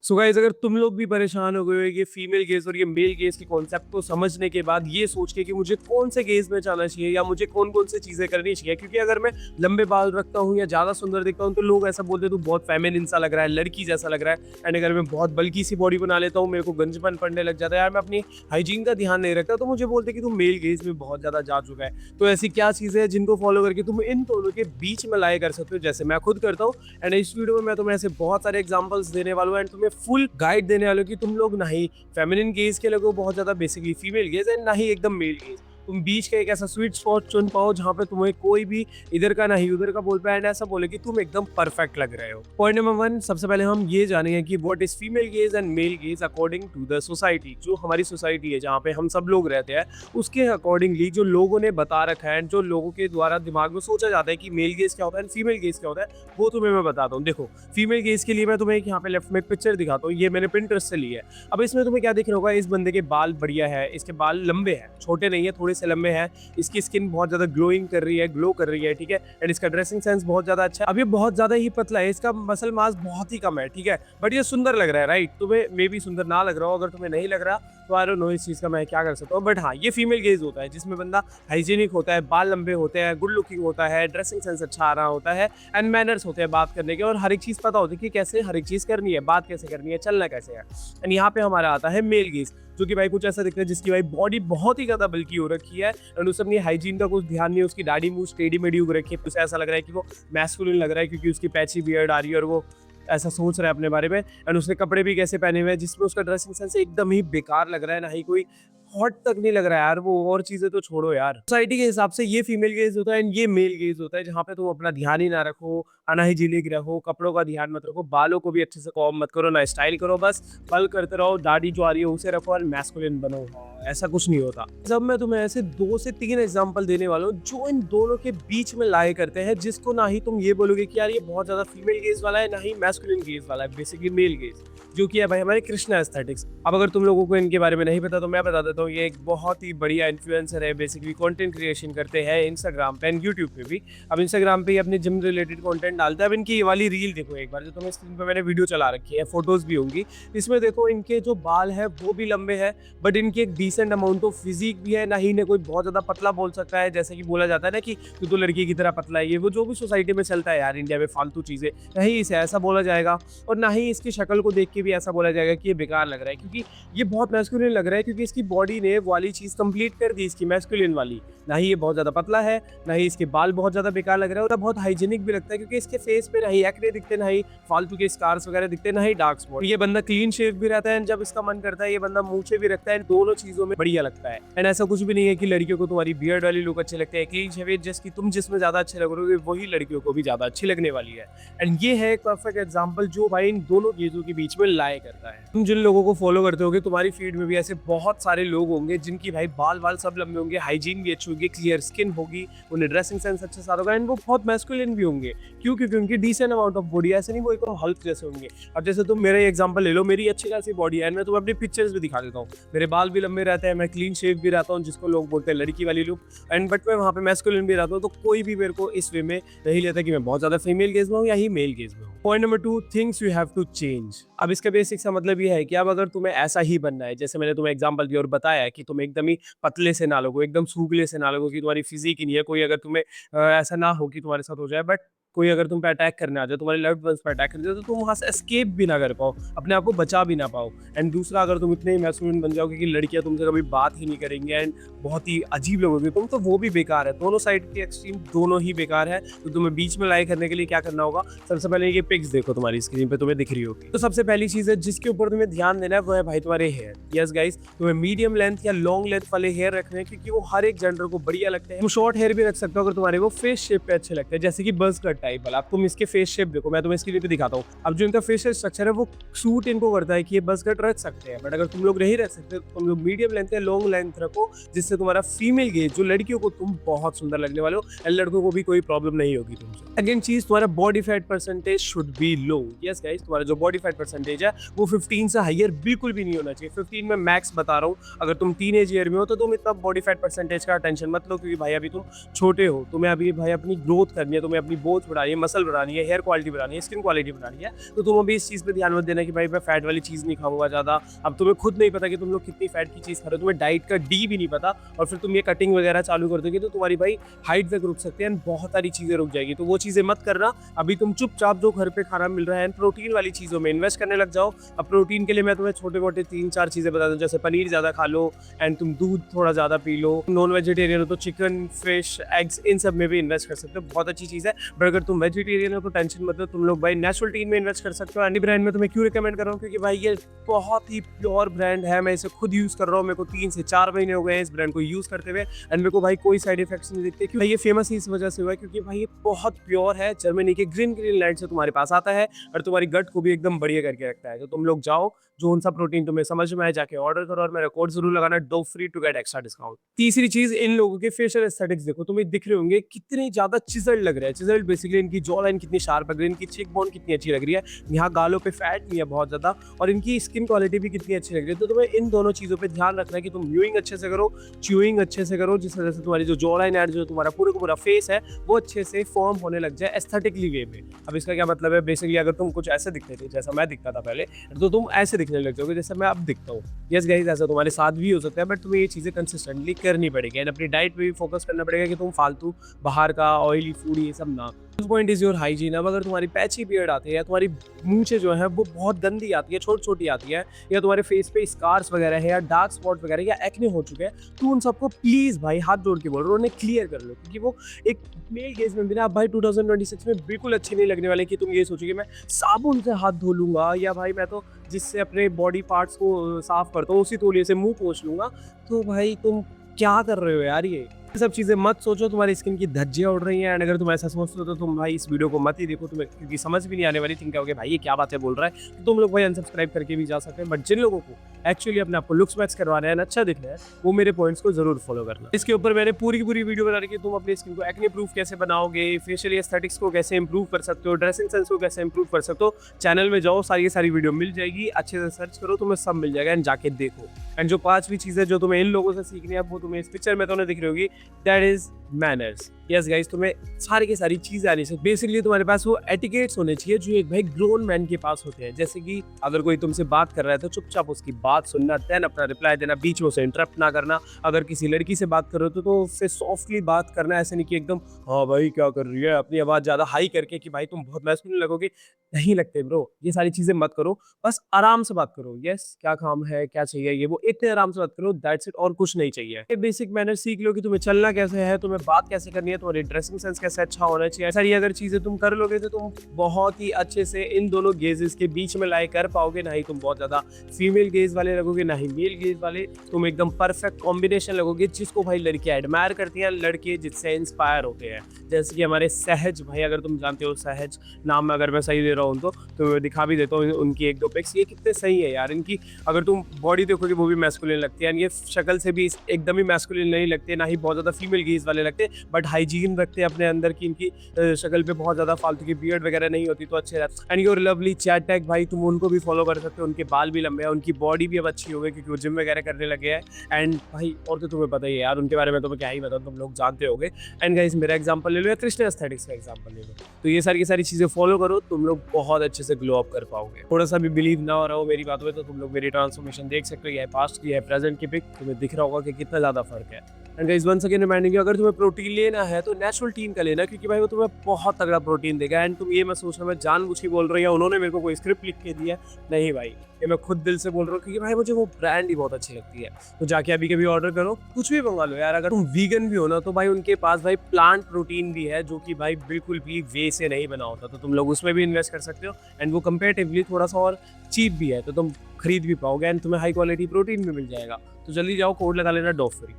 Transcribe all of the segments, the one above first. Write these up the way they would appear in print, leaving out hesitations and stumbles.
So guys, अगर तुम लोग भी परेशान हो गए हो ये फीमेल गेज और ये मेल गेज के कॉन्सेप्ट को समझने के बाद ये सोच के कि मुझे कौन से गेज में जाना चाहिए या मुझे कौन कौन सी चीजें करनी चाहिए, क्योंकि अगर मैं लंबे बाल रखता हूँ या ज्यादा सुंदर दिखता हूँ तो लोग ऐसा बोलते हैं तू बहुत फेमिनिन सा लग रहा है, लड़की जैसा लग रहा है। एंड अगर मैं बहुत बल्की सी बॉडी बना लेता हूँ, मेरे को गंजपन पड़ने लग जाता है, यार मैं अपनी हाइजीन का ध्यान नहीं रखता, तो मुझे बोलते कि तू मेल गेज में बहुत ज्यादा जा चुका है। तो ऐसी क्या चीजें हैं जिनको फॉलो करके तुम इन दोनों के बीच में लाए कर सकते हो, जैसे मैं खुद करता हूँ। एंड इस वीडियो में मैं तुम्हें ऐसे बहुत सारे एग्जांपल्स देने वाला हूँ एंड तुम्हें फुल गाइड देने वाला हूँ कि तुम लोग ना ही फेमिनिन गेज के लोगों बहुत ज्यादा बेसिकली फीमेल गेज एंड ना ही एकदम मेल गेज। तुम बीच का एक ऐसा स्वीट स्पॉट चुन पाओ जहाँ पे तुम्हें कोई भी इधर का नहीं उधर का बोल पाए एंड ऐसा बोले कि तुम एकदम परफेक्ट लग रहे हो। पॉइंट नंबर 1, सबसे पहले हम ये जानेंगे कि what is female gaze and male gaze according to the society. जो हमारी सोसाइटी है जहाँ पे हम सब लोग रहते हैं, उसके अकॉर्डिंगली जो लोगों ने बता रखा है, जो लोगों के द्वारा दिमाग में सोचा जाता है कि मेल गेज क्या होता है फीमेल गेज क्या होता है, वो तुम्हें मैं बताता हूँ। देखो, फीमेल गेज के लिए मैं तुम्हें यहाँ पे लेफ्ट में एक पिक्चर दिखाता हूँ, ये मैंने पिंटरेस्ट से ली है। अब इसमें तुम्हें क्या दिख रहा होगा, इस बंदे के बाल बढ़िया है, इसके बाल लंबे हैं, छोटे नहीं है, थोड़े से लंबे हैं, इसकी स्किन बहुत ज्यादा ग्लोइंग कर रही है, ग्लो कर रही है, ठीक है। एंड इसका ड्रेसिंग सेंस बहुत ज्यादा अच्छा है। अब ये बहुत ज्यादा ही पतला है, इसका मसल मास बहुत ही कम है, ठीक है, बट ये सुंदर लग रहा है, राइट। तुम्हें मे भी सुंदर ना लग रहा हो, अगर तुम्हें नहीं लग रहा तो आई डोंट नो इस चीज का मैं क्या कर सकता हूँ, बट हाँ, ये फीमेल गेज होता है जिसमें बंदा हाइजीनिक होता है, बाल लंबे होते हैं, गुड लुकिंग होता है, ड्रेसिंग सेंस अच्छा आ रहा होता है एंड मैनर्स होते हैं बात करने के, और हर एक चीज पता होती है कि कैसे हर एक चीज करनी है, बात कैसे करनी है, चलना कैसे है। एंड यहाँ पे हमारा आता है मेल गेज, जो कि भाई कुछ ऐसा दिखता है जिसकी भाई बॉडी बहुत ही ज्यादा बल्की हो रखी है एंड उसे अपनी हाइजीन का कुछ ध्यान नहीं है, उसकी दाढ़ी मुंह टेढ़ी मेढ़ी हो रखी है, उसे ऐसा लग रहा है कि वो मैस्कुलिन लग रहा है क्योंकि उसकी पैची बियर्ड आ रही है और वो ऐसा सोच रहा है अपने बारे में। एंड उसने कपड़े भी कैसे पहने हुए हैं जिसमें उसका ड्रेसिंग सेंस एकदम ही बेकार लग रहा है, ना ही कोई हॉट तक नहीं लग रहा है यार, वो और चीजें तो छोड़ो यार। सोसाइटी के हिसाब से ये फीमेल गेज होता है एंड ये मेल गेज होता है, जहाँ पे तुम अपना ध्यान ही ना रखो, अनहाइजीनिक रहो, कपड़ों का ध्यान मत रखो, बालों को भी अच्छे से कॉम मत करो, ना स्टाइल करो, बस पल करते रहो, दाढ़ी जो आ रही है उसे रखो और मैस्कुलिन बनो। ऐसा कुछ नहीं होता। जब मैं तुम्हें ऐसे 2 से 3 एग्जांपल देने वाला हूँ जो इन दोनों के बीच में लाए करते हैं, जिसको ना ही तुम ये बोलोगे कि यार ये बहुत ज्यादा फीमेल गेज वाला है, ना ही मैस्कुलिन गेज वाला है, बेसिकली मेल गेज, जो कि है भाई हमारे कृष्णा एस्थेटिक्स। अब अगर तुम लोगों को इनके बारे में नहीं पता तो मैं बता देता हूँ, ये एक बहुत ही बढ़िया इन्फ्लुएंसर है, बेसिकली कंटेंट क्रिएशन करते हैं इंस्टाग्राम पे एंड यूट्यूब पे भी। अब इंस्टाग्राम पे ही अपने जिम रिलेटेड कंटेंट डालते हैं। अब इनकी ये वाली रील देखो एक बार, जो तुम्हें स्क्रीन पे मैंने वीडियो चला रखी है, फोटोज भी होंगी, इसमें देखो इनके जो बाल है वो भी लंबे हैं, बट इनकी एक डिसेंट अमाउंट ऑफ फिजिक भी है, ना ही इन्हें कोई बहुत ज्यादा पतला बोल सकता है, जैसे कि बोला जाता है ना कि तू तो लड़की की तरह पतला है, ये वो जो भी सोसाइटी में चलता है यार इंडिया में फालतू चीजें, नहीं इसे ऐसा बोला जाएगा और ना ही इसकी शक्ल को देख के भी ऐसा बोला जाएगा कि ये बेकार लग रहा है, क्योंकि ये बहुत मैस्कुलिन लग रहा है, क्योंकि इसकी बॉडी ने वो वाली चीज कंप्लीट कर दी, इसकी मैस्कुलिन वाली। ना ही ये बहुत ज्यादा पतला है, ना ही इसके बाल बहुत ज्यादा बेकार लग रहे हैं, और बहुत हाइजीनिक भी लगता है क्योंकि इसके फेस पे ना ही एक्ने दिखते, ना ही फालतू के स्कार्स वगैरह दिखते, ना ही डार्क स्पॉट। ये बंदा क्लीन शेव भी रहता है, जब इसका मन करता है ये बंदा मूंछें भी रखता है, दोनों चीजों में बढ़िया लगता है। एंड ऐसा कुछ भी नहीं है कि लड़कियों को तुम्हारी बियर्ड वाली लुक अच्छे लगते हैं, क्लीन शेव जिसकी तुम जिसमें ज्यादा अच्छे लग रहे हो वही लड़कियों को भी ज्यादा अच्छी लगने वाली है। एंड ये है एक परफेक्ट एग्जांपल जो भाई इन दोनों चीजों के बीच में लाए करता है। तुम जिन लोगों को फॉलो करते होगे, तुम्हारी फीड में भी ऐसे बहुत सारे लोग होंगे जिनकी भाई बाल सब लंबे होंगे, हाइजीन भी अच्छी होगी, क्लियर स्किन होगी, उन्हें ड्रेसिंग सेंस अच्छा सारा होगा एंड वो बहुत मैस्कुलिन भी होंगे। क्यों? क्योंकि उनकी डिसेंट अमाउंट ऑफ बॉडी, ऐसे नहीं वो एकदम हल्क जैसे होंगे। अब जैसे तुम मेरा एग्जांपल ले लो, मेरी अच्छी खासी बॉडी है, मैं तुम्हें अपनी पिक्चर्स भी दिखा देता हूँ, मेरे बाल भी लंबे रहते हैं, मैं क्लीन शेव भी रहता हूँ, जिसको लोग बोलते हैं लड़की वाली लुक, एंड बट मैं वहाँ पे मैस्कुलिन भी रहता हूँ, तो कोई भी मेरे को इस वे में नहीं लेता कि मैं बहुत ज्यादा फीमेल गेज में हूँ या ही मेल गेज में हूँ। Point number 2, things you have to change. अब इसका बेसिक सा मतलब ये है कि अब अगर तुम्हें ऐसा ही बनना है, जैसे मैंने तुम्हें एग्जांपल दिया और बताया कि तुम एकदम ही पतले से ना लगो, एकदम सूखले से ना लगो, कि तुम्हारी फिजिक ही नहीं है, कोई अगर तुम्हें ऐसा ना हो कि तुम्हारे साथ हो जाए, बट कोई अगर तुम पे अटैक करने आ जाए, तुम्हारे लव्ड वंस पे अटैक करने जाए, तो तुम वहां से एस्केप भी ना कर पाओ, अपने आप को बचा भी ना पाओ। एंड दूसरा, अगर तुम इतने ही मैस्कुलिन बन जाओगे कि लड़कियां तुमसे कभी बात ही नहीं करेंगी एंड बहुत ही अजीब लगोगे तुम, तो वो भी बेकार है। दोनों साइड के एक्सट्रीम दोनों ही बेकार है। तो तुम्हें बीच में लाई करने के लिए क्या करना होगा, सबसे पहले ये पिक्स देखो, तुम्हारी स्क्रीन पे तुम्हें दिख रही होगी, तो सबसे पहली चीज है जिसके ऊपर तुम्हें ध्यान देना है वो है भाई तुम्हारे हेयर। यस गाइस, तुम्हें मीडियम लेंथ या लॉन्ग लेंथ वाले हेयर रखने हैं, क्योंकि वो हर एक जेंडर को बढ़िया लगते हैं। तुम शॉर्ट हेयर भी रख सकते हो अगर तुम्हारे वो फेस शेप पे अच्छे लगते हैं, जैसे कि बज़ कट टाइप वाला। अब तुम इसके फेस शेप देखो, मैं तुम्हें इसके लिए भी दिखाता हूँ। अब जो इनका फेशियल स्ट्रक्चर है वो सूट इनको करता है कि ये बज़ कट रख सकते हैं, बट अगर तुम लोग नहीं रख सकते तो तुम लोग मीडियम लेंथ या लॉन्ग लेंथ रखो, जिससे तुम्हारा फीमेल गेज, जो लड़कियों को तुम बहुत सुंदर लगने वाले हो एंड लड़कों को भी कोई प्रॉब्लम नहीं होगी तुमसे। अगेन चीज, तुम्हारा body fat percentage should be low. Yes guys, तुम्हारा जो बॉडी फैट परसेंटेज है वो 15 से हायर बिल्कुल भी नहीं होना चाहिए। 15 में मैक्स बता रहा हूँ। अगर तुम टीनेज ईयर में हो तो तुम इतना बॉडी फैट परसेंटेज का टेंशन मत लो, क्योंकि भाई अभी तुम छोटे हो, तुम्हें अभी भाई अपनी ग्रोथ करनी है, तुम्हें अपनी बोझ बढ़ानी है, मसल बढ़ानी है, हेयर क्वालिटी बढ़ानी है, स्किन क्वालिटी बढ़ानी है, तो तुम अभी इस चीज़ पे ध्यान मत देना कि भाई मैं फैट वाली चीज़ नहीं खाऊंगा ज़्यादा। अब तुम्हें खुद नहीं पता कि तुम लोग कितनी फैट की चीज़ खा रहे हो, तुम्हें डाइट का डी भी नहीं पता, और फिर तुम ये कटिंग वगैरह चालू कर दोगे तो तुम्हारी भाई हाइट तक रुक सकते हैं, बहुत सारी चीज़ें रुक जाएगी। तो वो चीज़ें मत करना। अभी तुम चुपचाप जो घर पे खाना मिल रहा है प्रोटीन वाली चीज़ों में इन्वेस्ट करने लग जाओ। अब प्रोटीन के लिए मैं तुम्हें छोटे मोटे 3-4 चीज़ें बता दूं, जैसे पनीर ज़्यादा खा लो, एंड तुम दूध थोड़ा ज़्यादा पी लो। नॉन वेजिटेरियन हो तो चिकन, फिश, एग्स, इन सब में भी इन्वेस्ट कर सकते हो, बहुत अच्छी चीज़ है। बट अगर तुम वेजिटेरियन हो तो टेंशन मत लो, तुम लोग भाई नेचुरल टीन में इन्वेस्ट कर सकते हो। एंडी ब्रांड में तुम्हें क्यों रिकमेंड कर रहा हूँ, क्योंकि भाई ये बहुत ही प्योर ब्रांड है, मैं इसे खुद यूज़ कर रहा हूँ, मेरे को 3 से 4 महीने हो गए हैं इस ब्रांड को यूज़ करते हुए, एंड मेरे को भाई कोई साइड इफेक्ट्स नहीं दिखते। क्योंकि ये फेमस ही इस वजह से हुआ है क्योंकि भाई ये बहुत प्योर है, जर्मनी के ग्रीन लैंड से तुम्हारे पास आता है और तुम्हारी गट को भी एकदम बढ़िया करके रखता है। तो तुम लोग जाओ, जो उनसा प्रोटीन तुम्हें समझ में आए जाके ऑर्डर करो, और मेरा कोड जरूर लगाना do free to get extra discount. तीसरी चीज, इन लोगों के फेशियल एस्थेटिक्स देखो, तुम्हें दिख रहे होंगे कितने ज्यादा चिजल्ड लग रहे हैं। चिजल्ड बेसिकली इनकी जॉ लाइन कितनी शार्प लग रही है, इनकी चेक बोन कितनी अच्छी लग रही है, यहाँ गालों पे फैट नहीं है बहुत ज्यादा, और इनकी स्किन क्वालिटी भी कितनी अच्छी लग रही है। तो तुम्हें इन दोनों चीजों पे ध्यान रखना है कि तुम म्यूइंग अच्छे से करो, च्यूइंग अच्छे से करो, जिस वजह से तुम्हारी जो जॉ लाइन है, जो तुम्हारा पूरा का पूरा फेस है, वो अच्छे से फॉर्म होने लग जाए एस्थेटिकली वे में। अब इसका क्या मतलब है, बेसिकली अगर तुम कुछ ऐसे दिखते थे जैसा मैं दिखता था पहले, तो तुम ऐसे दिखने लग जाओगे जैसे मैं अब दिखता हूँ। यस गाइस, ऐसा तुम्हारे साथ भी हो सकता है, बट तुम्हें ये चीज़ें कंसिस्टेंटली करनी पड़ेगी, एंड अपनी डाइट पे भी फोकस करना पड़ेगा कि तुम फालतू बाहर का ऑयली फूड ये सब ना। Point is your hygiene. अब अगर तुम्हारी पैची बियर्ड आती है, या तुम्हारी मूंछें जो है वो बहुत गंदी आती है, छोटी छोटी आती है, या तुम्हारे फेस पे स्कार्स वगैरह है, या डार्क स्पॉट वगैरह, या एक्ने हो चुके हैं, तो उन सबको प्लीज भाई हाथ जोड़ के बोल रहा हूँ, उन्हें क्लियर कर लो, क्योंकि वो एक मेल केस में भी ना भाई 2026 में बिल्कुल अच्छे नहीं लगने वाले कि तुम ये सोचोगे मैं साबुन से हाथ धो लूंगा, या भाई मैं तो जिससे अपने बॉडी पार्ट्स को साफ करता हूँ उसी तौलिए से मुंह पोंछ लूंगा। तो भाई तुम क्या कर रहे हो यार, ये सब चीजें मत सोचो, तुम्हारी स्किन की धज्जियां उड़ रही हैं। एंड अगर तुम ऐसा सोचते हो तो तुम भाई इस वीडियो को मत ही देखो, तुम्हें क्योंकि समझ भी नहीं आने वाली। थिंक करोगे भाई ये क्या बातें बोल रहा है, तो तुम लोग भाई अनसब्सक्राइब करके भी जा सकते हैं। बट जिन लोगों को एक्चुअली अपने आपको लुक्स मैच करवाना है, अच्छा दिखना है, वो मेरे पॉइंट्स को जरूर फॉलो करना। इसके ऊपर मैंने पूरी वीडियो बना रखी है, तुम अपनी स्किन को एक्ने प्रूफ कैसे बनाओगे, फेशियल एस्थेटिक्स को कैसे इंप्रूव कर सकते हो, ड्रेसिंग सेंस को कैसे इंप्रूव कर सकते हो। चैनल में जाओ, सारी वीडियो मिल जाएगी, अच्छे से सर्च करो, तुम्हें सब मिल जाएगा, एंड जाके देखो। एंड जो 5वीं चीज़ है जो तुम्हें इन लोगों से सीखनी है, वो तुम्हें इस पिक्चर में तो नहीं दिख रही होगी, that is manners. Yes guys, तुम्हें सारी की सारी चीजें आनी चाहिए। बेसिकली तुम्हारे पास वो एटिकेट्स होने चाहिए जो एक भाई ग्रोन मैन के पास होते हैं। जैसे कि अगर कोई तुमसे बात कर रहा है तो चुपचाप उसकी बात सुनना, देन अपना रिप्लाई देना, बीच में उसे इंटरप्ट ना करना। अगर किसी लड़की से बात कर रहे हो तो उससे सॉफ्टली बात करना, ऐसे नहीं कि एकदम हाँ भाई क्या कर रही है, अपनी आवाज ज्यादा हाई करके कि भाई तुम बहुत मैस्कुलिन लगोगे, नहीं लगते ब्रो। ये सारी चीजें मत करो, बस आराम से बात करो। यस, क्या काम है, क्या चाहिए, ये वो इतने आराम से बात करो, दैट्स इट, और कुछ नहीं चाहिए। ये बेसिक मैनर सीख लो कि तुम्हें चलना कैसे है, तुम्हें बात कैसे करनी है, तुम्हारी ड्रेसिंग सेंस कैसे अच्छा होना चाहिए। सारी अगर चीजें तुम कर लोगे तो तुम बहुत ही अच्छे से इन दोनों गेजेस के बीच में लाई कर पाओगे। ना ही तुम बहुत ज्यादा फीमेल गेज वाले लगोगे, ना ही मेल गेज वाले, तुम एकदम परफेक्ट कॉम्बिनेशन लगोगे, जिसको भाई लड़कियां एडमायर करती हैं, लड़के जिससे इंस्पायर होते हैं। जैसे कि हमारे सहज भाई, अगर तुम जानते हो सहज नाम में अगर मैं सही दे रहा हूँ तो मैं दिखा भी देता हूँ उनकी 1-2 पिक्स। ये कितने सही है यार, इनकी अगर तुम बॉडी देखोगे वो भी मैस्कुलिन लगती है, ये शक्ल से भी एकदम ही मैस्कुलिन नहीं लगते, ना ही बहुत ज्यादा फीमेल गेज वाले लगते, बट हाइजीन रखते हैं अपने अंदर की, इनकी शक्ल पे बहुत ज्यादा फालतू की बियर्ड वगैरह नहीं होती, तो अच्छे रहते। And your lovely chat tag भाई, तुम उनको भी फॉलो कर सकते हो, उनके बाल भी लंबे हैं, उनकी बॉडी भी अब अच्छी हो गई क्योंकि वो जिम वगैरह करने लगे हैं। एंड भाई और तो तुम्हें पता ही है यार उनके बारे में, तो मैं क्या ही बताऊँ, तुम लोग जानते होगे। एंड गाइस मेरा एग्जांपल ले लो या कृष्ण एस्थेटिक्स का एग्जांपल ले लो, तो ये सारी की सारी चीजें फॉलो करो, तुम लोग बहुत अच्छे से ग्लो अप कर पाओगे। थोड़ा सा भी बिलीव ना हो रहा हो मेरी बातों में तो तुम लोग मेरी ट्रांसफॉर्मेशन देख सकते हो, ये पास्ट की है, प्रेजेंट की पिक, तुम्हें दिख रहा होगा कि कितना ज्यादा फर्क है। And guys once again reminding you, अगर तुम्हें प्रोटीन लेना है तो नेचुरल टीन का लेना, क्योंकि भाई वो तुम्हें बहुत तगड़ा प्रोटीन देगा। एंड तुम ये मत सोचना मैं जानबूझ के बोल रही हूँ, उन्होंने मेरे को कोई स्क्रिप्ट लिख के दिया, नहीं भाई, ये मैं खुद दिल से बोल रहा हूँ, क्योंकि भाई मुझे वो ब्रांड ही बहुत अच्छी लगती है। तो जाके अभी कभी ऑर्डर करो, कुछ भी मंगा लो यार। अगर तुम वीगन भी हो ना तो भाई उनके पास भाई प्लांट प्रोटीन भी है, जो कि भाई बिल्कुल भी वे से नहीं बना होता, तो तुम लोग उसमें भी इन्वेस्ट कर सकते हो। एंड वो कंपेरेटिवली थोड़ा सा और चीप भी है, तो तुम खरीद भी पाओगे, एंड तुम्हें हाई क्वालिटी प्रोटीन भी मिल जाएगा। तो जल्दी जाओ, कोड लगा लेना डॉ फ्री।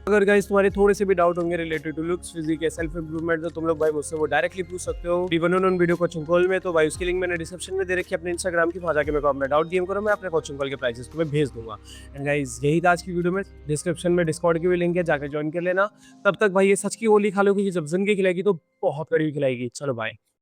अगर गाइस तुम्हारे थोड़े से भी डाउट होंगे रिलेटेड टू लुक्स, फिजिक या सेल्फ इंप्रूवमेंट, तो तुम लोग भाई मुझसे वो डायरेक्टली पूछ सकते हो D one video coaching call में। तो भाई उसकी लिंक मैंने डिस्क्रिप्शन में दे रखी है अपने इंस्टाग्राम की, वहाँ जाके मेरे को अपना डाउट डीएम करो, मैं अपने कोचिंग कॉल के प्राइसेस तुम्हें भेज दूंगा। एंड गाइस यही था आज की वीडियो में, डिस्क्रिप्शन में डिस्कॉर्ड की भी लिंक है, जाकर ज्वाइन कर लेना। तब तक भाई ये सच की गोली खा लो, क्योंकि जब जिंदगी खिलाएगी तो बहुत कड़वी खिलाएगी। चलो बाय।